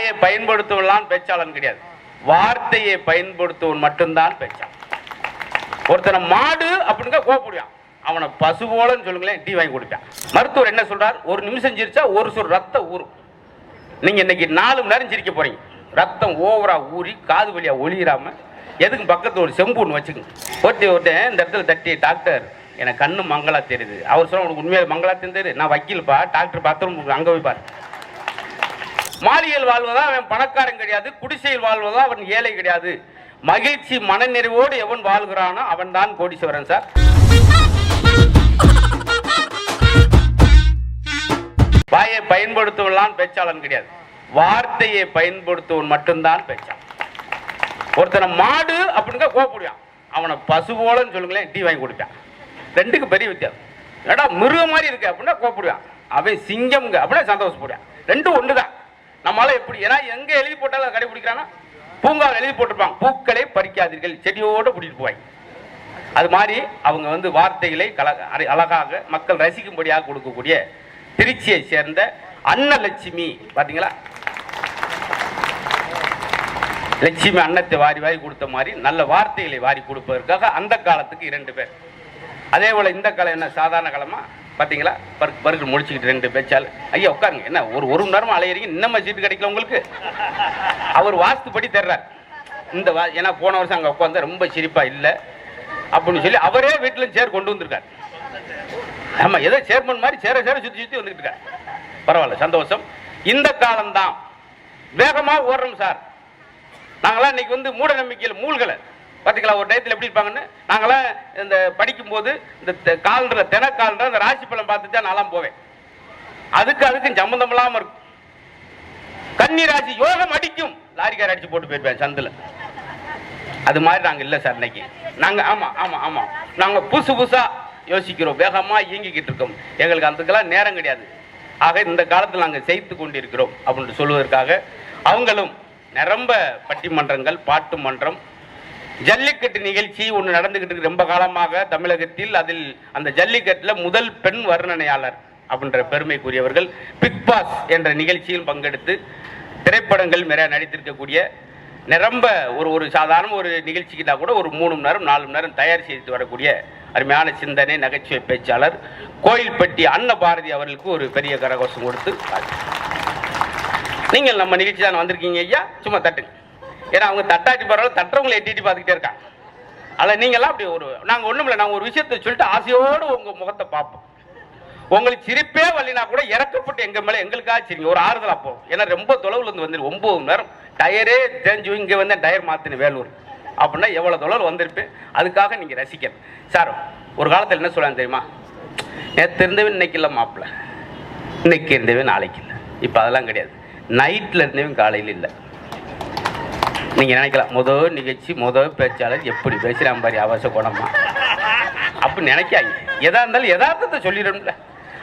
வாயை பயன்படுத்துவதெல்லாம் பேச்சாளன் கிடையாது, வார்த்தையை பயன்படுத்துவன் மட்டும்தான் பேச்சாளன். ஒருத்தனை மாடு அப்படிங்க கோவப்படுவான், அவனை பசு போலன்னு சொல்லுங்களேன், டீ வாங்கி கொடுப்பான். மருத்துவர் என்ன சொல்றார், ஒரு நிமிஷம் சிரிச்சா ஒரு சொல் ரத்தம் ஊறும். நீங்க இன்னைக்கு 4 மணி நேரம் சிரிக்க போறீங்க, ரத்தம் ஓவரா ஊறி காது வழியா ஒளியிராம எதுக்கு பக்கத்துல ஒரு செம்பு ஒன்று வச்சுக்கோங்க. ஒருத்தன் இந்த இடத்துல தட்டி, டாக்டர் எனக்கு கண்ணு மங்களா தெரியுது. அவர் சொல்ல உனக்கு உண்மையாக மங்களா தெரியுது, நான் வக்கீல்ப்பா, டாக்டர் பாத்திரம் அங்கே போய் பாரு. மாளிகையில் வாழ்வதா அவன் பணக்காரன் கிடையாது, குடிசையில் வாழ்வதா அவன் ஏழை கிடையாது. மகிழ்ச்சி மனநிறைவோடு எவன் வாழ்கிறானோ அவன் தான் கோடீஸ்வரன் சார். வாயை பயன்படுத்துவதெல்லாம் பேச்சாளன் கிடையாது, வார்த்தையை பயன்படுத்துவன் மட்டும்தான் பேச்சாளன். ஒருத்தனை மாடு அப்படிங்க கோவப்படுவான், அவனை பசு போலன்னு சொல்லுங்களேன், டீ வாங்கி கொடுப்பான். ரெண்டுக்கு பெரிய வித்தியாசம். ஏடா மிருகம் மாதிரி இருக்கு அப்படின்னா கோவப்படுவான், அவன் சிங்கம்ங்க அப்படின்னா சந்தோஷப்படுவான். ரெண்டும் ஒன்றுதான். நம்மளால எப்படி, ஏன்னா எங்க எழுதி போட்டாலும் கடைபிடிக்கிறான்னா, பூங்காவில் எழுதி போட்டிருப்பாங்க பூக்களை பறிக்காதீர்கள், செடியோடு கூட்டிட்டு போவாங்க. அது மாதிரி அவங்க வார்த்தைகளை அழகாக மக்கள் ரசிக்கும்படியாக கொடுக்கக்கூடிய திருச்சியை சேர்ந்த அன்னலட்சுமி பாத்தீங்களா, லட்சுமி அன்னத்தை வாரி வாரி கொடுத்த மாதிரி நல்ல வார்த்தைகளை வாரி கொடுப்பதற்காக அந்த காலத்துக்கு 2 பேர். அதே போல இந்த காலம் என்ன சாதாரண காலமா பார்த்தீங்களா, பருக்கு முடிச்சுக்கிட்டு 2 பேச்சால் ஐயா உட்காருங்க, என்ன ஒரு மணி நேரமா அலையிறீங்க, இன்னும் சீட்டு கிடைக்கல உங்களுக்கு. அவர் வாஸ்துப்படி தர்றார். இந்த ஏன்னா போன வருஷம் அங்கே உட்காந்து ரொம்ப சிரிப்பா இல்லை அப்படின்னு சொல்லி அவரே வீட்டில் சேர் கொண்டு வந்திருக்காரு. ஆமா, ஏதோ சேர்மன் மாதிரி சேர சுற்றி வந்துட்டு இருக்காரு. பரவாயில்ல, சந்தோஷம். இந்த காலம்தான் வேகமா ஓடுறோம் சார். நாங்களாம் இன்னைக்கு மூட நம்பிக்கையில் மூழ்கலை பார்த்தீங்களா. ஒரு டயத்தில் எப்படி இருப்பாங்கன்னு, நாங்களாம் இந்த படிக்கும்போது இந்த காலண்டர் தினக்காலண்டர் அந்த ராசி பலம் பார்த்துட்டு தான் நான்லாம் போவேன். அதுக்கும் சம்பந்தம் இல்லாமல் இருக்கும். கன்னி ராசி யோகம் அடிக்கும், லாரிக்கார அடிச்சு போட்டு போயிருப்பேன் சந்தில். அது மாதிரி நாங்கள் இல்லை சார். இன்னைக்கு நாங்கள் ஆமாம் நாங்கள் புதுசா யோசிக்கிறோம், வேகமாக இயங்கிக்கிட்டு இருக்கோம். எங்களுக்கு அதுக்கெல்லாம் நேரம் கிடையாது. ஆக இந்த காலத்தில் நாங்கள் செய்து கொண்டிருக்கிறோம் அப்படின்னு சொல்வதற்காக அவங்களும் நிரம்ப பட்டிமன்றங்கள், பாட்டு மன்றம், ஜல்லிக்கட்டு நிகழ்ச்சி ஒன்று நடந்துகிட்டு இருக்கு ரொம்ப காலமாக தமிழகத்தில். அதில் அந்த ஜல்லிக்கட்டில் முதல் பெண் வர்ணனையாளர் அப்படின்ற பெருமைக்குரியவர்கள். பிக் பாஸ் என்ற நிகழ்ச்சியில் பங்கெடுத்து திரைப்படங்கள் நிறைய நடித்திருக்கக்கூடிய நிரம்ப ஒரு சாதாரண ஒரு நிகழ்ச்சிக்கிட்டா கூட ஒரு 3 மணி நேரம் 4 மணி நேரம் தயார் செய்து வரக்கூடிய அருமையான சிந்தனை நகைச்சுவை பேச்சாளர் கோயில்பட்டி அன்னபாரதி அவர்களுக்கு ஒரு பெரிய கரகோஷம் கொடுத்து, நீங்கள் நம்ம நிகழ்ச்சி தான் வந்திருக்கீங்க ஐயா, சும்மா தட்டுங்க. ஏன்னா அவங்க தட்டாட்டி பரவாயில்ல, தட்டுறவங்களை எட்டிட்டு பார்த்துக்கிட்டே இருக்காங்க. அதில் நீங்கள்லாம் அப்படி நாங்கள் ஒன்றும் இல்லை, நாங்கள் ஒரு விஷயத்தை சொல்லிட்டு ஆசையோடு உங்கள் முகத்தை பார்ப்போம். உங்களுக்கு சிரிப்பே வரலினா கூட இறக்கப்பட்டு எங்கள் மேலே எங்களுக்காக சரிங்க ஒரு ஆறுதலாக போகும். ஏன்னா ரொம்ப தொலைவில் வந்துரு 9 மணி நேரம் டயரே தெரிஞ்சு இங்கே டயர் மாற்றின வேலூர் அப்படின்னா எவ்வளோ தொலைவில் வந்திருப்பேன். அதுக்காக நீங்கள் ரசிக்கணும் சார். ஒரு காலத்தில் என்ன சொல்லுவாங்க தெரியுமா, நேற்று இருந்தவன் இன்னைக்கு இல்லை மாப்பிள்ள, இன்னைக்கு இருந்தவன் நாளைக்கு இல்லை. இப்போ அதெல்லாம் கிடையாது. நைட்டில் இருந்தவன் காலையில் இல்லை. நீங்கள் நினைக்கலாம் முதல் நிகழ்ச்சி முதல் பேச்சாளர் எப்படி பேசுகிறான் பாரு அவசர குணமா அப்படின்னு நினைக்காங்க. எதா இருந்தாலும் யதார்த்தத்தை சொல்லிடணும்ல.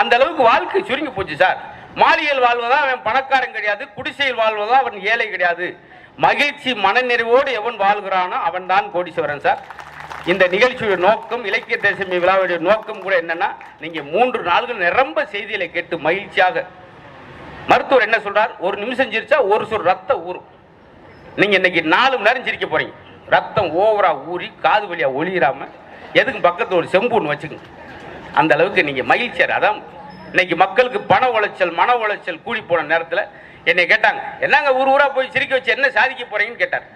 அந்த அளவுக்கு வாழ்க்கை சுருங்கி போச்சு சார். மாளிகையில் வாழ்வதா அவன் பணக்காரன் கிடையாது, குடிசையில் வாழ்வதா அவன் ஏழை கிடையாது. மகிழ்ச்சி மனநிறைவோடு எவன் வாழ்கிறானோ அவன் தான் கோடீஸ்வரன் சார். இந்த நிகழ்ச்சியுடைய நோக்கம், இலக்கிய தேசமி விழாவுடைய நோக்கம் கூட என்னன்னா, நீங்க 3 நாள்கள் நிரம்ப செய்திகளை கேட்டு மகிழ்ச்சியாக. மருத்துவர் என்ன சொல்றார், ஒரு நிமிஷம் சிரிச்சா ஒரு சொல் ரத்தம் ஊறும். நீங்க இன்னைக்கு 4 மணி நேரம் சிரிக்க போறீங்க, ரத்தம் ஓவரா ஊறி காது வழியா ஒளியிராம எதுக்கு பக்கத்துல ஒரு செம்பு ஒன்று வச்சுக்கோங்க. அந்த அளவுக்கு நீங்க மகிழ்ச்சியார். அதான் இன்னைக்கு மக்களுக்கு பண உளைச்சல் மன உளைச்சல் கூடி போன நேரத்தில் என்னை கேட்டாங்க, என்னங்க ஊரா போய் சிரிக்க வச்சு என்ன சாதிக்க போறீங்கன்னு கேட்டார்.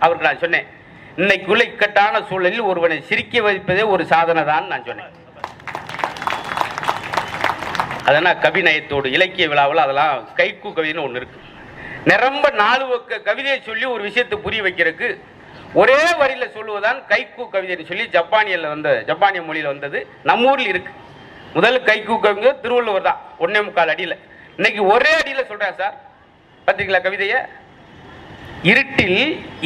அவருக்கு நான் சொன்னேன், இன்னைக்குள்ள இக்கட்டான சூழலில் ஒருவனை சிரிக்க வைப்பதே ஒரு சாதனை தான் நான் சொன்னேன். அதனால் கவிநயத்தோடு இலக்கிய விழாவில் அதெல்லாம் கைக்கு கவிதைன்னு ஒன்று இருக்கு. நிரம்ப 4 கவிதையை சொல்லி ஒரு விஷயத்தை புரிய வைக்கிறதுக்கு ஒரே வரியில் சொல்லுவதான் கைக்கு கவிதைன்னு சொல்லி ஜப்பானிய மொழியில் வந்தது. நம்ம ஊரில் இருக்கு. முதல் கைக்கு கவிதை திருவள்ளுவர் தான், 1.25 அடியில். இன்னைக்கு ஒரே அடியில் சொல்றேன் சார். பார்த்தீங்களா கவிதைய, இருட்டில்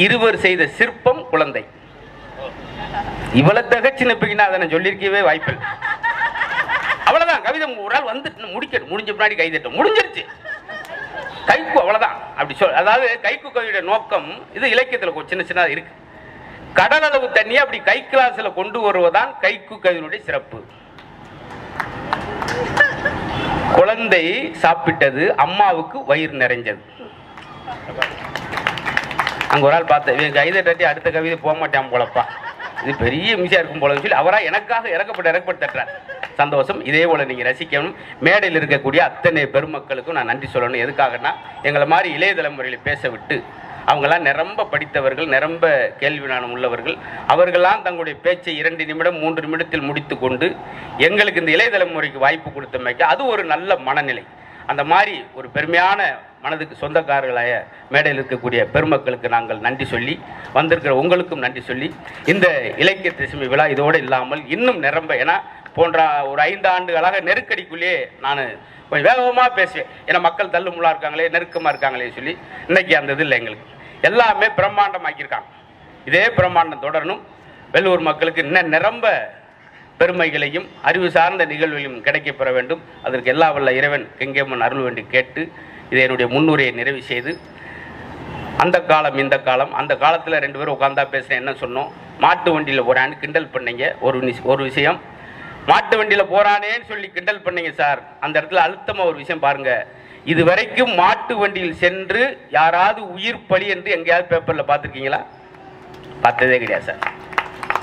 இருவர் செய்த சிற்பம் குழந்தை. இவ்வளவு தகச்சு நிப்பீங்கன்னா அதை நான் சொல்லியிருக்கவே வாய்ப்பில்லை. அவ்வளவுதான் கவிதை. ஒரு ஆள் வந்து முடிக்கணும், முடிஞ்ச பின்னாடி கைதட்டும், முடிஞ்சிருச்சு. கைக்கு அவ்வளவுதான் அப்படி சொல். அதாவது கைக்கு கவிதையுடைய நோக்கம் இது இலக்கியத்தில் சின்ன சின்ன இருக்கு. கடல் அளவு தண்ணியை அப்படி கை கிளாஸ்ல கொண்டு வருவதுதான் கைக்கு கவிதையுடைய சிறப்பு. குழந்தை சாப்பிட்டது, அம்மாவுக்கு வயிறு நிறைஞ்சது. அங்கே ஒரு ஆள் பார்த்தேன், இவன் கைதை தட்டி அடுத்த கவிதை போக மாட்டான் போலப்பா, இது பெரிய மிசியா இருக்கும் போலன்னு சொல்லி அவராக எனக்காக இறக்கப்பட்டு தட்டுறார். சந்தோஷம். இதே போல் நீங்கள் ரசிக்கணும். மேடையில் இருக்கக்கூடிய அத்தனை பெருமக்களுக்கும் நான் நன்றி சொல்லணும். எதுக்காகனா, எங்களை மாதிரி இளைய தலைமுறையில் பேச விட்டு, அவங்களாம் நிரம்ப படித்தவர்கள், நிரம்ப கேள்வி ஞானம் உள்ளவர்கள், அவர்களாம் தங்களுடைய பேச்சை 2 நிமிடம் 3 நிமிடத்தில் முடித்து கொண்டு எங்களுக்கு இந்த இளைய தலைமுறைக்கு வாய்ப்பு கொடுத்தமைக்கு அது ஒரு நல்ல மனநிலை. அந்த மாதிரி ஒரு பெருமையான மனதுக்கு சொந்தக்காரர்களாய மேடையில் இருக்கக்கூடிய பெருமக்களுக்கு நாங்கள் நன்றி சொல்லி, வந்திருக்கிற உங்களுக்கும் நன்றி சொல்லி, இந்த இலக்கிய திசுமை விழா இதோடு இல்லாமல் இன்னும் நிரம்ப, ஏன்னா போன்ற ஒரு 5 ஆண்டுகளாக நெருக்கடிக்குள்ளேயே நான் கொஞ்சம் வேகமாக பேசுவேன், ஏன்னா மக்கள் தள்ளுமுள்ளா இருக்காங்களே, நெருக்கமாக இருக்காங்களே சொல்லி. இன்றைக்கி அந்த இது இல்லை, எங்களுக்கு எல்லாமே பிரம்மாண்டமாக்கியிருக்காங்க. இதே பிரம்மாண்டம் தொடரணும். வெள்ளூர் மக்களுக்கு இன்னும் நிரம்ப பெருமைகளையும் அறிவு சார்ந்த நிகழ்வுகளையும் கிடைக்கப்பெற வேண்டும். அதற்கு எல்லா வல்ல இறைவன் கெங்கேமன் அருள் வேண்டி கேட்டு இதை என்னுடைய முன்னுரையை நிறைவு செய்து, அந்த காலம் இந்த காலம், அந்த காலத்தில் 2 பேரும் உட்காந்தா பேசுகிறேன், என்ன சொன்னோம், மாட்டு வண்டியில் போகிறான்னு கிண்டல் பண்ணீங்க. ஒரு விஷயம், மாட்டு வண்டியில் போகிறானேன்னு சொல்லி கிண்டல் பண்ணீங்க சார். அந்த இடத்துல அழுத்தமாக ஒரு விஷயம் பாருங்கள், இது வரைக்கும் மாட்டு வண்டியில் சென்று யாராவது உயிர் பலி என்று எங்கேயாவது பேப்பரில் பார்த்துருக்கீங்களா? பார்த்ததே கிடையாது சார்.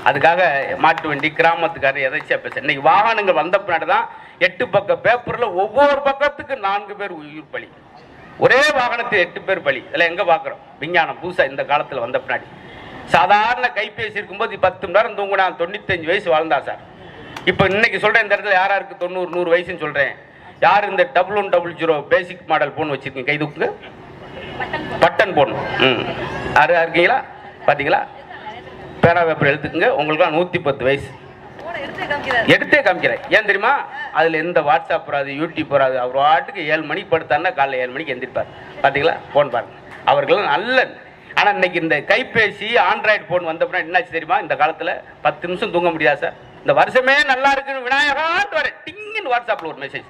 அதுக்காக மாட்டு வண்டி கிராமத்துக்காரர் எதாச்சியா பேச, இன்னைக்கு வாகனங்கள் வந்த பின்னாடி தான் 8 பக்க பேப்பரில் ஒவ்வொரு பக்கத்துக்கு 4 பேர் உயிர் பலி, ஒரே வாகனத்தில் 8 பேர் பலி. இதெல்லாம் எங்கே பார்க்குறோம்? விஞ்ஞானம் புதுசாக இந்த காலத்தில் வந்த பின்னாடி. சாதாரண கைபேசி இருக்கும்போது 10 மணி நேரம் தூங்கினா 95 வயசு வாழ்ந்தா சார். இப்போ இன்னைக்கு சொல்கிறேன், இந்த இடத்துல யாராருக்கு 90 100 வயசுன்னு சொல்கிறேன். யார் இந்த 1100 பேசிக் மாடல் ஃபோன் வச்சுருக்கீங்க? கை தூக்குங்க. Button phone. யார் இருக்கீங்களா? பார்த்தீங்களா? பேனா பேப்பர் எடுத்துக்கங்க. உங்களுக்கு 110 வயசு. எடுத்தே காமிக்கிறேன். ஏன் தெரியுமா? அதில் எந்த வாட்ஸ்அப் வராது, யூடியூப் வராது. அவர் வாட்டுக்கு 7 மணிக்கு படுத்தாருன்னா காலைல 7 மணிக்கு எந்திரிப்பார். பார்த்தீங்களா? ஃபோன் பாருங்க. அவர்களும் நல்ல. ஆனால் இன்னைக்கு இந்த கைபேசி ஆண்ட்ராய்டு ஃபோன் வந்தப்போ என்னாச்சு தெரியுமா? இந்த காலத்தில் 10 நிமிஷம் தூங்க முடியாது சார். இந்த வருஷமே நல்லா இருக்குன்னு விநாயகான்ட்டு வரேன், டிங்குன்னு வாட்ஸ்அப்பில் ஒரு மெசேஜ்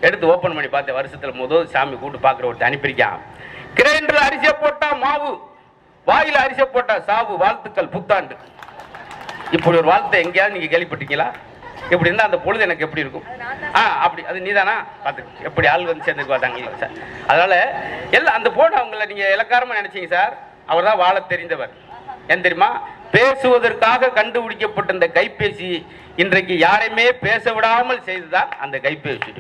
எடுத்து ஓப்பன் பண்ணி பார்த்தேன். வருஷத்தில் முதல் சாமி கூப்பிட்டு பார்க்குற ஒருத்தர் அனுப்பியிருக்கான். கிரைண்டரில் அரிசியை போட்டா மாவு, வாயில் அரிசியை போட்டா சாவு, வாழ்த்துக்கள் புத்தாண்டு. இப்படி ஒரு வாழ்த்தை எங்கேயாவது நீங்கள் கேள்விப்பட்டீங்களா? இப்படி இருந்தால் அந்த பொழுது எனக்கு எப்படி இருக்கும்? அப்படி அது நீதானா? பார்த்து எப்படி ஆள் வந்து சேர்ந்துக்கு பார்த்தாங்களா சார்? அதனால் எல்லாம் அந்த போன அவங்கள நீங்கள் இலக்காரமாக நினச்சிங்க சார். அவர் தான் வாழ தெரிந்தவர். ஏன் தெரியுமா? பேசுவதற்காக கண்டுபிடிக்கப்பட்ட இந்த கைபேசி இன்றைக்கு யாரையுமே பேச விடாமல் செய்துதான் அந்த கைபேசி.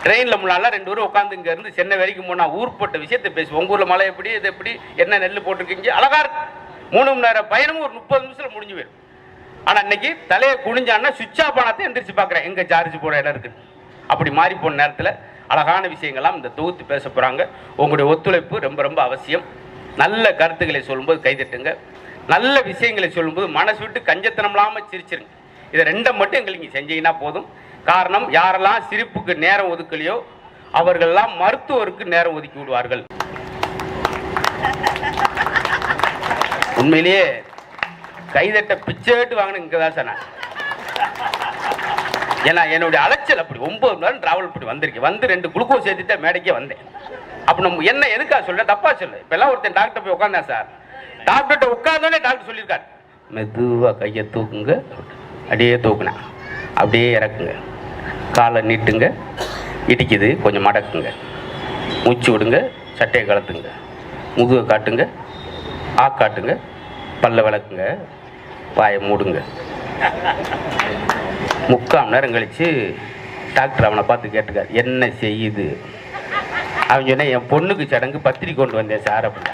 ட்ரெயினில் முன்னால 2 பேரும் உட்காந்து இங்கே இருந்து சென்னை வரைக்கும் போனால் ஊர்பட்ட விஷயத்தை பேசுவோம். உங்கள் ஊரில் மழை எப்படி, இது எப்படி, என்ன நெல் போட்டிருக்கீங்க, அழகா இருக்கு. 3 மணி நேரம் பயணமும் ஒரு 30 நிமிஷத்தில் முடிஞ்சு போயிடும். ஆனால் இன்னைக்கு தலையை குனிஞ்சான்னா சுவிட்ச் ஆஃப் ஆனதை எந்திரிச்சு பார்க்குறேன், எங்கே சார்ஜ் போட இடம் இருக்குது. அப்படி மாறி போன நேரத்தில் அழகான விஷயங்கள்லாம் இந்த தொகுத்து பேச போகிறாங்க. உங்களுடைய ஒத்துழைப்பு ரொம்ப ரொம்ப அவசியம். நல்ல கருத்துக்களை சொல்லும்போது கைதட்டுங்க, நல்ல விஷயங்களை சொல்லும்போது மனசு விட்டு கஞ்சத்தனம் இல்லாமல் சிரிச்சிருங்க. இதை 2 மட்டும் எங்களுக்கு நீங்கள் செஞ்சீங்கன்னா போதும். காரணம், யாரெல்லாம் சிரிப்புக்கு நேரம் ஒதுக்கலையோ அவர்கள்லாம் மருத்துவருக்கு நேரம் ஒதுக்கி விடுவார்கள். உண்மையிலேயே கைதட்ட பிச்சேட்டு வாங்கின இங்கே தான் சார் நான். ஏன்னா என்னுடைய அலைச்சல் அப்படி 9 மணி நேரம் டிராவல் பண்ணி வந்திருக்கேன். வந்து 2 குளுக்கோஸ் ஏற்றிட்டு மேடைக்கே வந்தேன். அப்போ நம்ம என்ன எதுக்காக சொல்ல, தப்பா சொல்ல. இப்பெல்லாம் ஒருத்தன் டாக்டர் போய் உட்காந்தேன் சார். டாக்டர்கிட்ட உட்காந்தோடனே டாக்டர் சொல்லியிருக்காரு, மெதுவாக கையை தூக்குங்க. அப்படியே தூக்குனேன். அப்படியே இறக்குங்க, காலை நீட்டுங்க, இடிக்குது கொஞ்சம் மடக்குங்க, மூச்சு விடுங்க, சட்டையை கலத்துங்க, முதுகை காட்டுங்க, காட்டுங்க, பல்ல விளக்குங்க, வாயை மூடுங்க. 3/4 மணி நேரம் கழிச்சு டாக்டர் அவனை பார்த்து கேட்டுக்கார், என்ன செய்யுது? அவன் சொன்ன, என் பொண்ணுக்கு சடங்கு பத்திரிக்கை கொண்டு வந்தேன் சார் அப்படின்னா.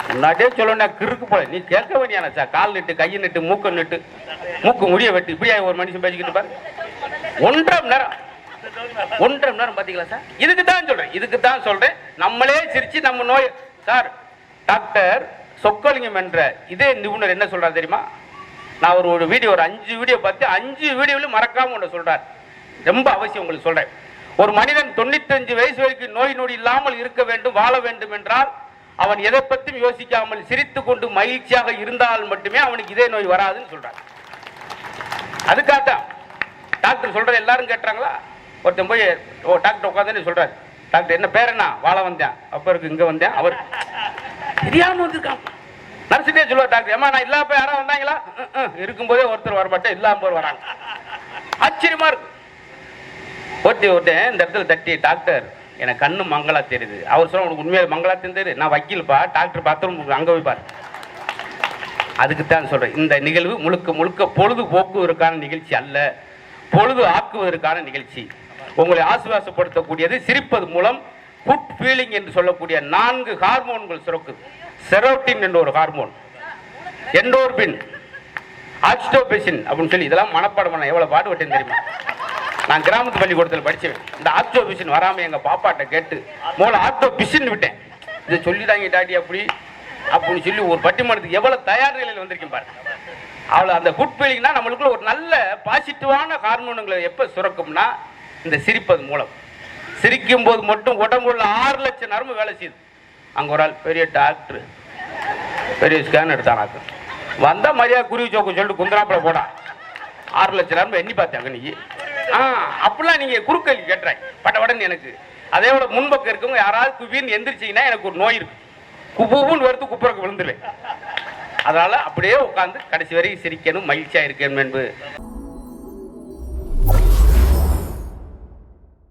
முன்னாடியே சொல்லணும், கிறுக்கு போல நீ கேட்க வேண்டியான சார். கால் நட்டு, கையை நட்டு, மூக்க நட்டு, மூக்கு முடிய வெட்டு, இப்படியா ஒரு மனுஷன் பேசிக்கிட்டு பாரு. 1.5 மணி நேரம் 1.5 மணி நேரம் பார்த்தீங்களா சார்? இதுக்கு தான் சொல்றேன். நம்மளே சிரிச்சு நம்ம நோய் சார். டாக்டர் சொக்கலிங்கம் என்ற இதே நிபுணர் என்ன சொல்றாரு தெரியுமா? நான் ஒரு வீடியோ, ஒரு 5 வீடியோ பார்த்து 5 வீடியோவிலும் மறக்காம ஒன்று சொல்றாரு. ரொம்ப அவசியம் உங்களுக்கு சொல்றேன். ஒரு மனிதன் 95 வயசு வரைக்கும் நோய் நொடி இல்லாமல் இருக்க வேண்டும், வாழ வேண்டும் என்றால் அவன் எதை பற்றியும் யோசிக்காமல் சிரித்து கொண்டு மகிழ்ச்சியாக இருந்தால் மட்டுமே அவனுக்கு இதே நோய் வராதுன்னு சொல்றார். அதுக்காகத்தான் டாக்டர் சொல்றது எல்லாரும் கேட்டுறாங்களா? ஒருத்தன் போய் டாக்டர் உட்காந்து சொல்றாரு, டாக்டர் என்ன பேர் என்ன? வாழ வந்தேன், அப்ப இருக்கு இங்க வந்தேன், அவர் தெரியாம வந்திருக்கான். நர்ஸுட்டே சொல்லுவார் டாக்டர், ஏமா நான் இல்லாம யாராவது வந்தாங்களா? இருக்கும்போதே ஒருத்தர் வரமாட்டேன், இல்லாம போய் வராங்க. ஆச்சரியமா இருக்கு. ஒருத்தன் இந்த இடத்துல தட்டி, டாக்டர் எனக்கு கண்ணு மங்களா தெரியுது. அவர் சொன்ன உனக்கு உண்மையாக மங்களா தெரியுது, நான் வக்கீல்ப்பா, டாக்டர் பாத்ரூம் அங்கே போய் பாரு. அதுக்குத்தான் சொல்கிறேன், இந்த நிகழ்வு முழுக்க முழுக்க பொழுதுபோக்குவதற்கான நிகழ்ச்சி அல்ல, பொழுது ஆக்குவதற்கான நிகழ்ச்சி. உங்களை ஆசுவாசப்படுத்தக்கூடியது, சிரிப்பது மூலம் குட் ஃபீலிங் என்று சொல்லக்கூடிய 4 ஹார்மோன்கள் சுரக்குது. செரோட்டின் என்ற ஒரு ஹார்மோன், எண்டோர்பின், ஆக்சிடோபெசின் அப்படின்னு சொல்லி இதெல்லாம் மனப்பாடம் பண்ண எவ்வளோ பாடுபட்டேன்னு தெரியுமா? நான் கிராமத்து பள்ளிக்கூடத்தில் படித்தேன். இந்த ஆக்சிடோபெசின் வராமல் எங்கள் பாப்பாட்ட கேட்டு மூளை ஆக்டோபிசின் விட்டேன். இதை சொல்லிட்டாங்க டாடி அப்படின்னு சொல்லி ஒரு பட்டிமன்றத்துக்கு எவ்வளோ தயார் நிலையில் வந்திருக்கேன் பாரு. அவ்வளோ அந்த குட் ஃபீலிங்னா நம்மளுக்குள்ள ஒரு நல்ல பாசிட்டிவான ஹார்மோனுங்களை எப்போ சுரக்கும்னா இந்த சிரிப்பது மூலம். சிரிக்கும் போது மட்டும் உடம்புள்ள 6 லட்சம் நரம்பு வேலை செய்யுது. அங்கே ஒரு ஆள் பெரிய டாக்டர் பெரிய ஸ்கேன் எடுத்தானாக்கு வந்த மாதிரியா குருவி சோக்கு சொல்லிட்டு குந்தராப்பில் போடா 6 லட்சம் நரம்பு எண்ணி பார்த்தாங்க நீ. அப்படிலாம் நீங்கள் குறுக்கல்வி கேட்டுறாய் படபடன்னு எனக்கு. அதே விட முன்பக்கம் இருக்கவங்க யாராவது குவின்னு எந்திரிச்சிங்கன்னா எனக்கு ஒரு நோய் இருக்கு, குப்புன்னு வருத்து குப்புறக்கு விழுந்துருவேன். அதனால அப்படியே உட்காந்து கடைசி வரைக்கும் சிரிக்கணும், மகிழ்ச்சியாக இருக்கணும் என்பது